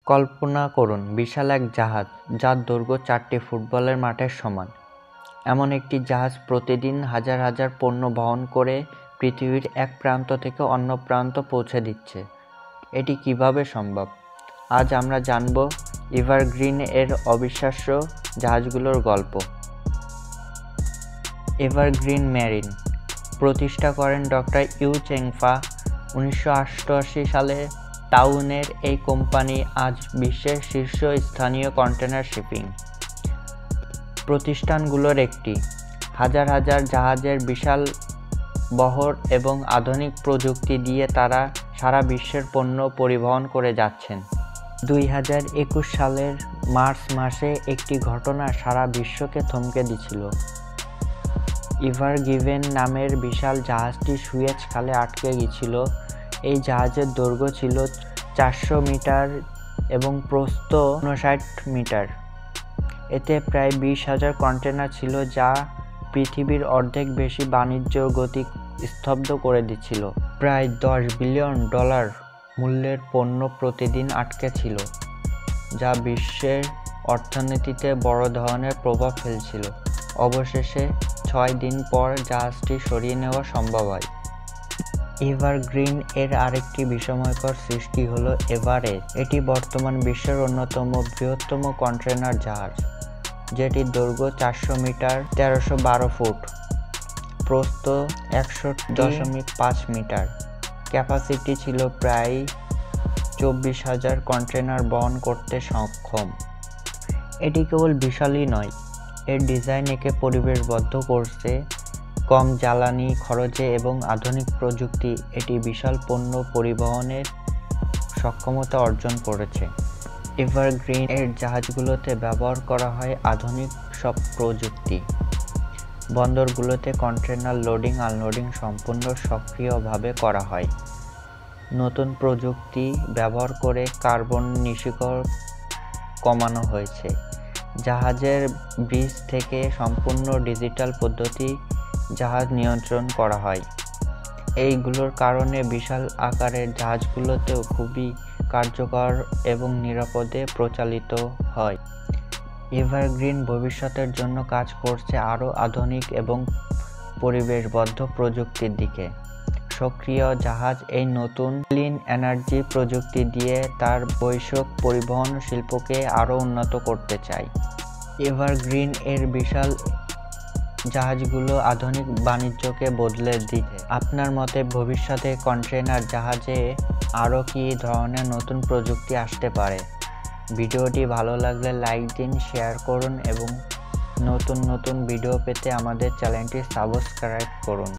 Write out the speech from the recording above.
কল্পনা করুন বিশাল এক জাহাজ যার দৈর্ঘ্য 4টি ফুটবলের মাঠের সমান। এমন একটি জাহাজ প্রতিদিন হাজার হাজার পণ্য বহন করে পৃথিবীর এক প্রান্ত থেকে অন্য প্রান্ত পৌঁছে দিচ্ছে। এটি কিভাবে সম্ভব? আজ আমরা জানব এভারগ্রিন এর অবিশ্বাস্য জাহাজগুলোর গল্প। এভারগ্রিন মেরিন প্রতিষ্ঠা করেন ডক্টর ইউ চেংফা 1988 সালে। টাউনের এই কোম্পানি আজ বিশ্বের শীর্ষস্থানীয় কন্টেনার শিপিং প্রতিষ্ঠানগুলোর একটি। হাজার হাজার জাহাজের বিশাল বহর এবং আধুনিক প্রযুক্তি দিয়ে তারা সারা বিশ্বের পণ্য পরিবহন করে যাচ্ছেন। 2021 সালের মার্চ মাসে একটি ঘটনা সারা বিশ্বকে থমকে দিয়েছিল। এভারগিভেন নামের বিশাল জাহাজটি সুয়েজ খালে আটকে গিয়েছিল। এই জাহাজের দৈর্ঘ্য ছিল 400 মিটার এবং প্রস্থ 59 মিটার। এতে প্রায় 20,000 কন্টেনার ছিল, যা পৃথিবীর অর্ধেক বেশি বাণিজ্য গতি স্তব্ধ করে দিচ্ছিল। প্রায় $10 বিলিয়ন মূল্যের পণ্য প্রতিদিন আটকে ছিল, যা বিশ্বের অর্থনীতিতে বড় ধরনের প্রভাব ফেলছিল। অবশেষে 6 দিন পর জাহাজটি সরিয়ে নেওয়া সম্ভব হয়। এভারগ্রিন এর আরেকটি বিস্ময়কর সৃষ্টি হলো এভারেজ। এটি বর্তমান বিশ্বের অন্যতম বৃহত্তম কন্টেনার জাহাজ, যেটির দৈর্ঘ্য 400 মিটার 1312 ফুট, প্রস্থ 100.5 মিটার। ক্যাপাসিটি ছিল প্রায় 24,000 কন্টেনার বহন করতে সক্ষম। এটি কেবল বিশালই নয়, এর ডিজাইন একে পরিবেশবদ্ধ করছে। কম জ্বালানি খরচে এবং আধুনিক প্রযুক্তি এটি বিশাল পণ্য পরিবহনের সক্ষমতা অর্জন করেছে। এভারগ্রিন এর জাহাজগুলোতে ব্যবহার করা হয় আধুনিক সব প্রযুক্তি। বন্দরগুলোতে কন্টেনার লোডিং আনলোডিং সম্পূর্ণ সক্রিয়ভাবে করা হয়। নতুন প্রযুক্তি ব্যবহার করে কার্বন নিঃসরণ কমানো হয়েছে। জাহাজের ব্রিজ থেকে সম্পূর্ণ ডিজিটাল পদ্ধতি জাহাজ নিয়ন্ত্রণ করা হয়। এইগুলোর কারণে বিশাল আকারের জাহাজগুলোতেও খুবই কার্যকর এবং নিরাপদে পরিচালিত হয়। এভারগ্রিন ভবিষ্যতের জন্য কাজ করছে আরও আধুনিক এবং পরিবেশবদ্ধ প্রযুক্তির দিকে। সক্রিয় জাহাজ এই নতুন ক্লিন এনার্জি প্রযুক্তি দিয়ে তার বৈশ্বিক পরিবহন শিল্পকে আরও উন্নত করতে চায়। এভারগ্রিন এর বিশাল জাহাজগুলো আধুনিক বাণিজ্যকে বদলে দিতে। আপনার মতে ভবিষ্যতে কন্টেনার জাহাজে আরও কী ধরনের নতুন প্রযুক্তি আসতে পারে? ভিডিওটি ভালো লাগলে লাইক দিন, শেয়ার করুন এবং নতুন নতুন ভিডিও পেতে আমাদের চ্যানেলটি সাবস্ক্রাইব করুন।